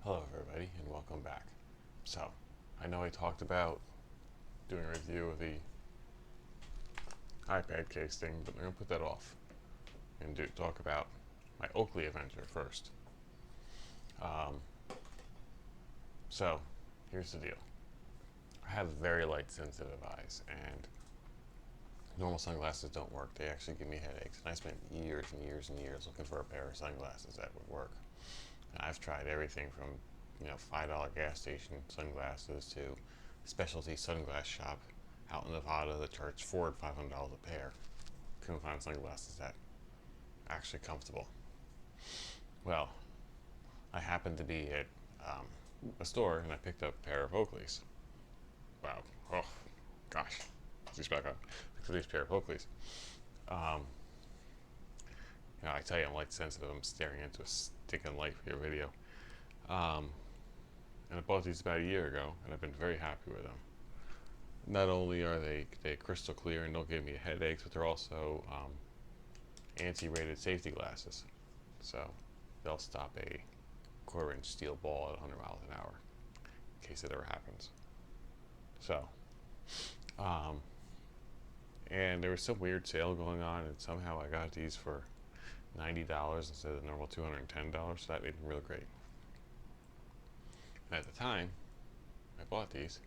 Hello everybody and welcome back. So, I know I talked about doing a review of the iPad case thing, but I'm going to put that off and talk about my Oakley Avenger first. Um, so, here's the deal. I have very light sensitive eyes and normal sunglasses don't work. They actually give me headaches, and I spent years and years and years looking for a pair of sunglasses that would work. And I've tried everything from $5 gas station sunglasses to specialty sunglass shop out in Nevada that charge $400 to $500 a pair. Couldn't find sunglasses that actually comfortable. Well, I happened to be at a store and I picked up a pair of Oakleys. Wow. Oh, gosh. These back up. Look at these pair of Oakleys. Um, I tell you, I'm light sensitive. I'm staring into a sticking light for your video. And I bought these about a year ago, and I've been very happy with them. Not only are they crystal clear and don't give me headaches, but they're also anti-rated safety glasses. So they'll stop a quarter-inch steel ball at 100 miles an hour in case it ever happens. So, and there was some weird sale going on, and somehow I got these for $90 instead of the normal $210, so that made them real great. And at the time I bought these,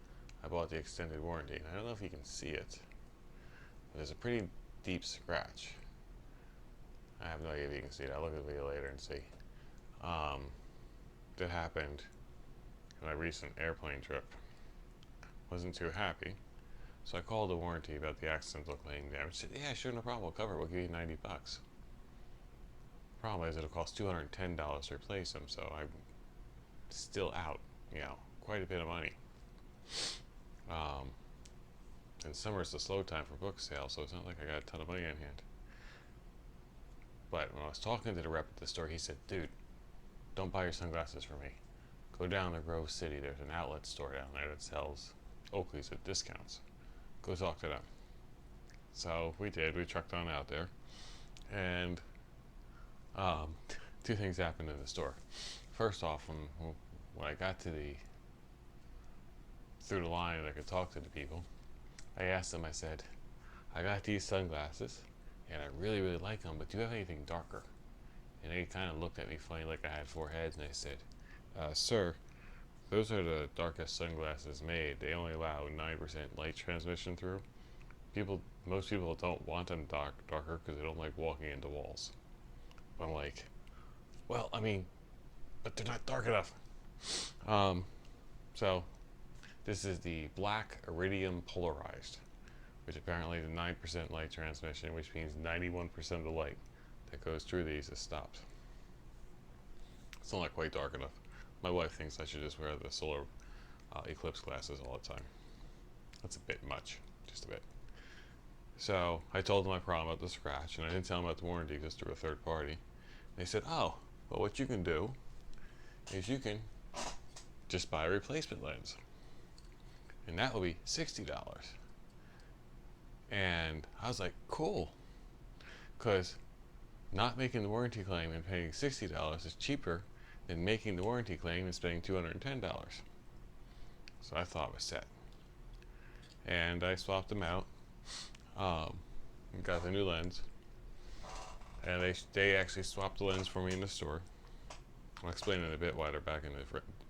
I bought the extended warranty, and I don't know if you can see it, but there's a pretty deep scratch. I have no idea if you can see it. I'll look at the video later and see. That happened in my recent airplane trip. Wasn't too happy, so I called the warranty about the accidental claim damage. Said, yeah, sure, no problem, we'll cover it. We'll give you $90. Problem is, it'll cost $210 to replace them, so I'm still out, quite a bit of money. And summer is the slow time for book sales, so it's not like I got a ton of money on hand. But when I was talking to the rep at the store, he said, dude, don't buy your sunglasses from me. Go down to Grove City. There's an outlet store down there that sells Oakleys at discounts. Go talk to them. So we did. We trucked on out there. And two things happened in the store. First off, when I got to through the line and I could talk to the people, I asked them, I said, I got these sunglasses and I really, really like them, but do you have anything darker? And they kind of looked at me funny like I had four heads, and they said, sir, those are the darkest sunglasses made. They only allow 9% light transmission through. Most people don't want them darker because they don't like walking into walls. But I'm like, well, I mean, but they're not dark enough. So this is the black iridium polarized, which apparently is 9% light transmission, which means 91% of the light that goes through these is stopped. It's not quite dark enough. My wife thinks I should just wear the solar eclipse glasses all the time. That's a bit much, just a bit. So I told them my problem about the scratch, and I didn't tell them about the warranty just through a third party. And they said, oh, well, what you can do is you can just buy a replacement lens, and that will be $60. And I was like, cool, because not making the warranty claim and paying $60 is cheaper than making the warranty claim and spending $210. So I thought it was set. And I swapped them out, and got the new lens. And they actually swapped the lens for me in the store. I'll explain in a bit why they're back in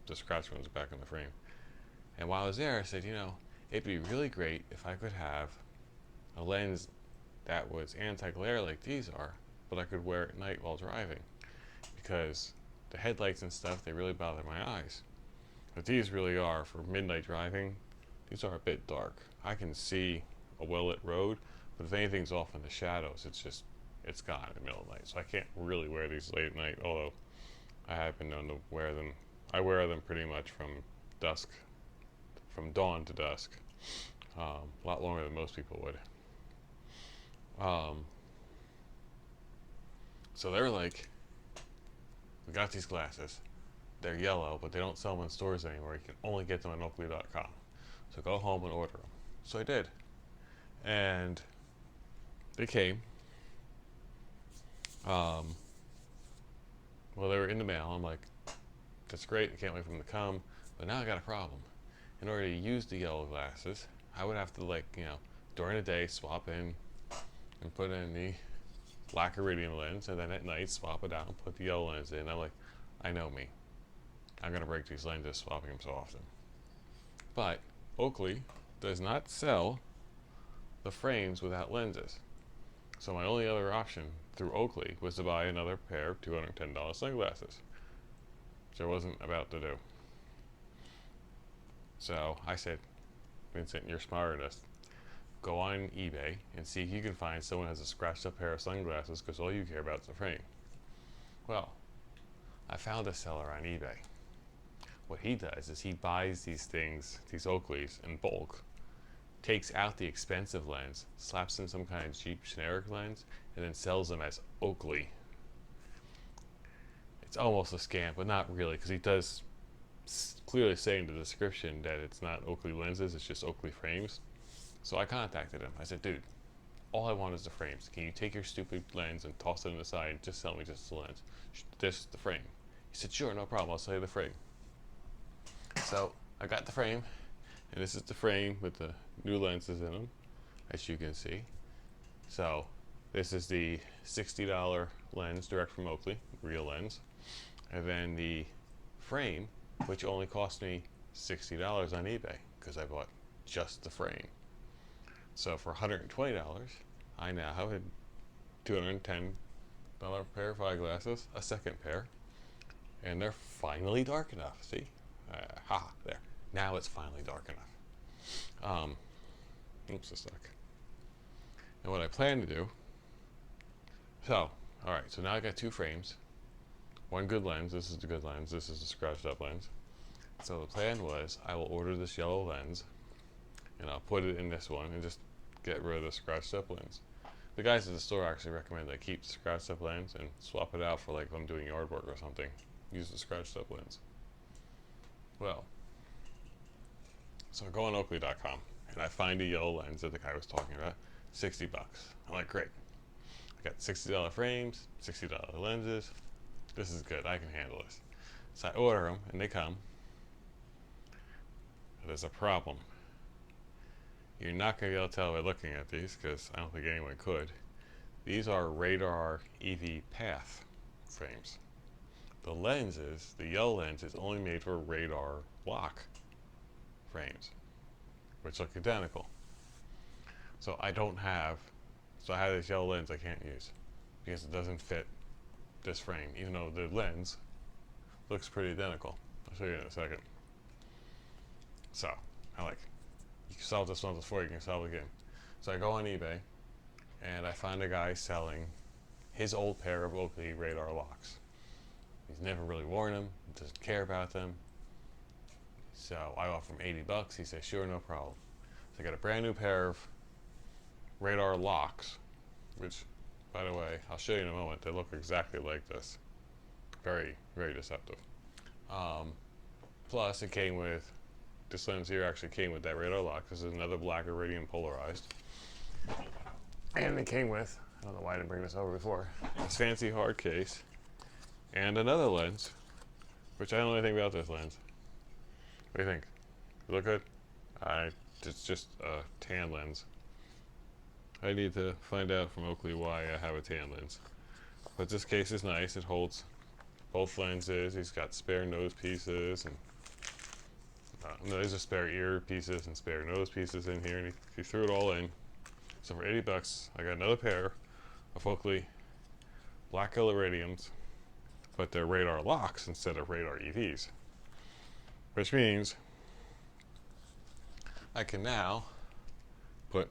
the scratch ones are back in the frame. And while I was there, I said, it'd be really great if I could have a lens that was anti-glare like these are, but I could wear at night while driving, because the headlights and stuff, they really bother my eyes. But these really are, for midnight driving, these are a bit dark. I can see a well-lit road, but if anything's off in the shadows, it's gone in the middle of the night. So I can't really wear these late at night, although I have been known to wear them. I wear them pretty much from dawn to dusk. A lot longer than most people would. So they were like, we got these glasses. They're yellow, but they don't sell them in stores anymore. You can only get them on Oakley.com. So go home and order them. So I did. And they came. Well, they were in the mail. I'm like, That's great. I can't wait for them to come. But now I got a problem. In order to use the yellow glasses, I would have to, like, during the day swap in and put in the black iridium lens, and then at night swap it out and put the yellow lens in. I'm like, I know me. I'm going to break these lenses swapping them so often. But Oakley does not sell the frames without lenses. So my only other option through Oakley was to buy another pair of $210 sunglasses, which I wasn't about to do. So I said, Vincent, you're smarter than us. Go on eBay and see if you can find someone who has a scratched up pair of sunglasses, because all you care about is the frame. Well, I found a seller on eBay. What he does is he buys these things, these Oakleys, in bulk, takes out the expensive lens, slaps in some kind of cheap generic lens, and then sells them as Oakley. It's almost a scam, but not really, because he does clearly say in the description that it's not Oakley lenses, it's just Oakley frames. So I contacted him. I said, dude, all I want is the frames. Can you take your stupid lens and toss it in the side and just sell me just the lens? Just the frame. He said, sure, no problem, I'll sell you the frame. So I got the frame, and this is the frame with the new lenses in them, as you can see. So this is the $60 lens direct from Oakley, real lens. And then the frame, which only cost me $60 on eBay, because I bought just the frame. So for $120, I now have a $210 pair of eyeglasses, a second pair, and they're finally dark enough. See? There. Now it's finally dark enough. Oops, it's stuck. And what I plan to do, alright, so now I got two frames. One good lens, this is the good lens, this is the scratched up lens. So the plan was, I will order this yellow lens, and I'll put it in this one, and just get rid of the scratched up lens. The guys at the store actually recommend that I keep the scratched up lens and swap it out for, like, if I'm doing yard work or something, use the scratched up lens. Well, so I go on Oakley.com, and I find a yellow lens that the guy was talking about, $60. I'm like, great. I got $60 frames, $60 lenses. This is good. I can handle this. So I order them, and they come. There's a problem. You're not going to be able to tell by looking at these, because I don't think anyone could. These are radar EV path frames. The lenses, the yellow lens, is only made for radar lock frames, which look identical. So I have this yellow lens I can't use, because it doesn't fit this frame, even though the lens looks pretty identical. I'll show you in a second. So, I'm like, you can solve this one before, you can solve it again. So I go on eBay, and I find a guy selling his old pair of Oakley radar locks. He's never really worn them, doesn't care about them. So I offer him $80. He says, sure, no problem. So I got a brand new pair of radar locks, which, by the way, I'll show you in a moment. They look exactly like this. Very, very deceptive. Plus, it came with, this lens here actually came with that radar lock. This is another black iridium polarized. And it came with, I don't know why I didn't bring this over before, this fancy hard case, and another lens, which I don't know anything about this lens. What do you think? Does it look good? It's just a tan lens. I need to find out from Oakley why I have a tan lens. But this case is nice. It holds both lenses. He's got spare nose pieces, and there's a spare ear pieces and spare nose pieces in here, and he threw it all in. So for $80, I got another pair of Oakley black iridiums, but they're radar locks instead of radar EVs. Which means I can now put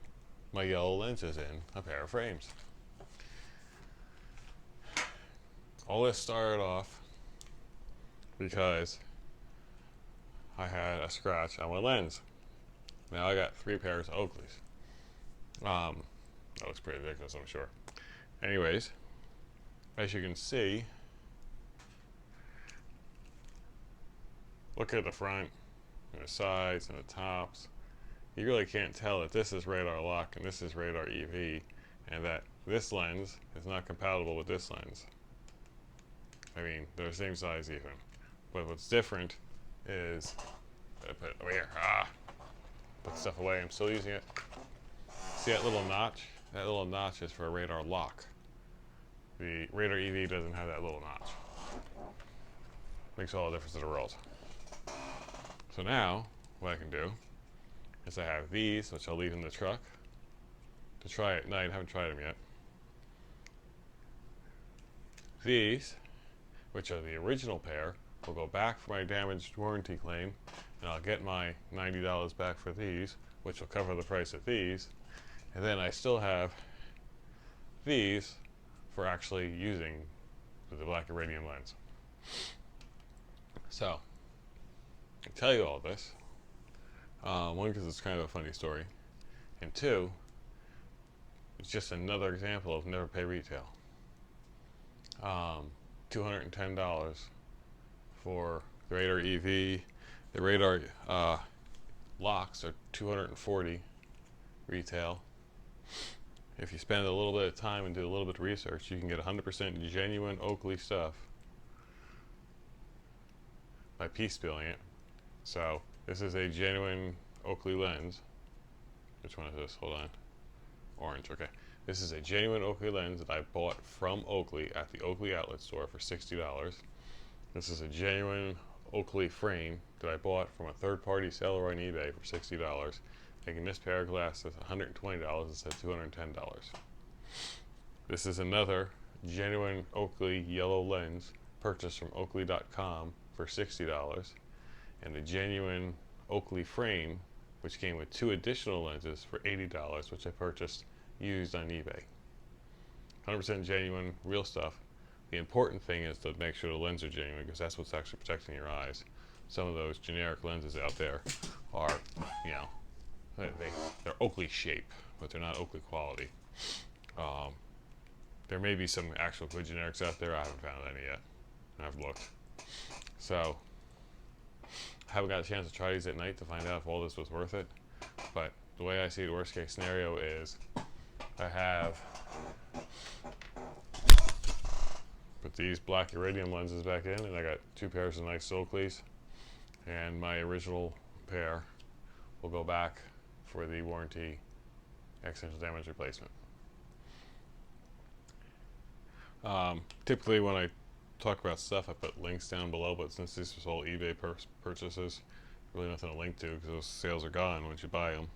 my yellow lenses in a pair of frames. All this started off because I had a scratch on my lens. Now I got 3 pairs of Oakleys. That looks pretty ridiculous, I'm sure. Anyways, as you can see, look at the front and the sides and the tops. You really can't tell that this is radar lock and this is radar EV, and that this lens is not compatible with this lens. I mean, they're the same size even. But what's different is, I put it over here. Put stuff away. I'm still using it. See that little notch? That little notch is for a radar lock. The Radar EV doesn't have that little notch. Makes all the difference in the world. So now, what I can do is I have these, which I'll leave in the truck to try at night. I haven't tried them yet. These, which are the original pair, will go back for my damaged warranty claim, and I'll get my $90 back for these, which will cover the price of these. And then I still have these for actually using the black iridium lens. So, I tell you all this, one, because it's kind of a funny story, and two, it's just another example of never pay retail. $210 for the Radar EV. The Radar locks are $240 retail. If you spend a little bit of time and do a little bit of research, you can get 100% genuine Oakley stuff by piece billing it. So this is a genuine Oakley lens. Which one is this? Hold on. Orange, okay. This is a genuine Oakley lens that I bought from Oakley at the Oakley outlet store for $60. This is a genuine Oakley frame that I bought from a third-party seller on eBay for $60, making this pair of glasses $120 instead of $210. This is another genuine Oakley yellow lens purchased from Oakley.com for $60, and a genuine Oakley frame, which came with 2 additional lenses for $80, which I purchased used on eBay. 100% genuine, real stuff. The important thing is to make sure the lenses are genuine, because that's what's actually protecting your eyes. Some of those generic lenses out there are, you know, they're Oakley shape, but they're not Oakley quality. There may be some actual good generics out there. I haven't found any yet. I've looked. So, I haven't got a chance to try these at night to find out if all this was worth it. But the way I see the worst case scenario is I have put these black iridium lenses back in, and I got 2 pairs of nice Oakleys, and my original pair will go back for the warranty accidental damage replacement. Typically when I talk about stuff, I put links down below, but since this was all eBay purchases, really nothing to link to because those sales are gone once you buy them.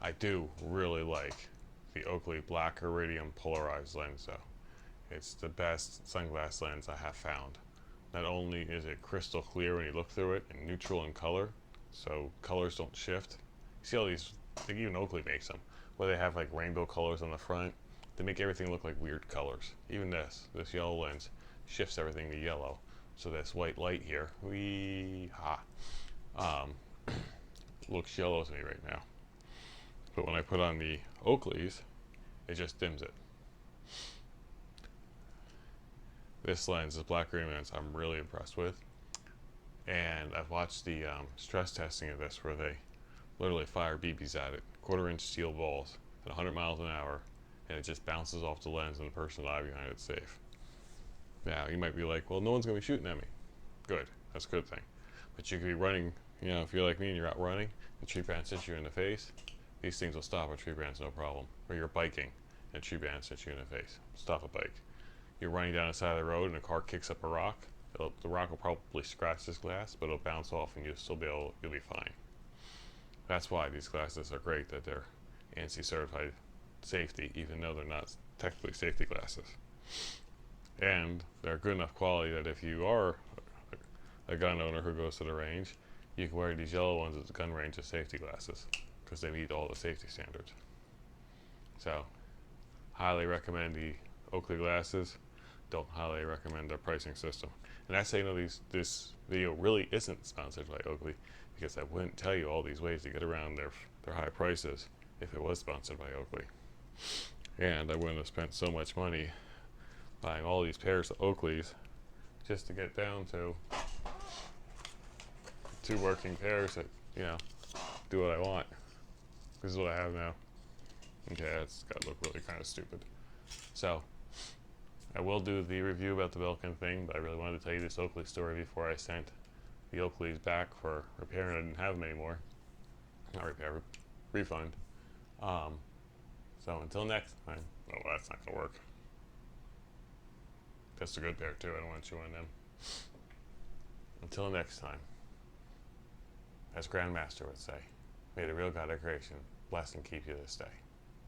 I do really like the Oakley black iridium polarized lens though. It's the best sunglass lens I have found. Not only is it crystal clear when you look through it and neutral in color, so colors don't shift. You see all these, like even Oakley makes them, where they have like rainbow colors on the front. They make everything look like weird colors. Even this yellow lens shifts everything to yellow. So this white light here, looks yellow to me right now. But when I put on the Oakleys, it just dims it. This lens, this black iridium lens, I'm really impressed with. And I've watched the stress testing of this where they literally fire BBs at it, 1/4-inch steel balls at 100 miles an hour, and it just bounces off the lens and the person alive behind it's safe. Now, you might be like, well, no one's going to be shooting at me. Good, that's a good thing. But you could be running, you know, if you're like me and you're out running, the tree branch hits you in the face, these things will stop a tree branch, no problem. Or you're biking, and a tree branch hits you in the face. Stop a bike. You're running down the side of the road and a car kicks up a rock. The rock will probably scratch this glass, but it'll bounce off and you'll be fine. That's why these glasses are great, that they're ANSI certified safety, even though they're not technically safety glasses. And they're good enough quality that if you are a gun owner who goes to the range, you can wear these yellow ones at the gun range as safety glasses, because they meet all the safety standards. So, highly recommend the Oakley glasses. Don't highly recommend their pricing system. And I say, this video really isn't sponsored by Oakley, because I wouldn't tell you all these ways to get around their high prices if it was sponsored by Oakley. And I wouldn't have spent so much money buying all these pairs of Oakleys just to get down to 2 working pairs that, you know, do what I want. This is what I have now. Okay, that's gotta look really kind of stupid. So, I will do the review about the Belkin thing, but I really wanted to tell you this Oakley story before I sent the Oakleys back for repair, and I didn't have them anymore. Not repair, refund. Um, so until next time. Oh, that's not gonna work. That's a good pair too. I don't want to chew on them. Until next time, as Grandmaster would say, may the real God of creation bless and keep you this day.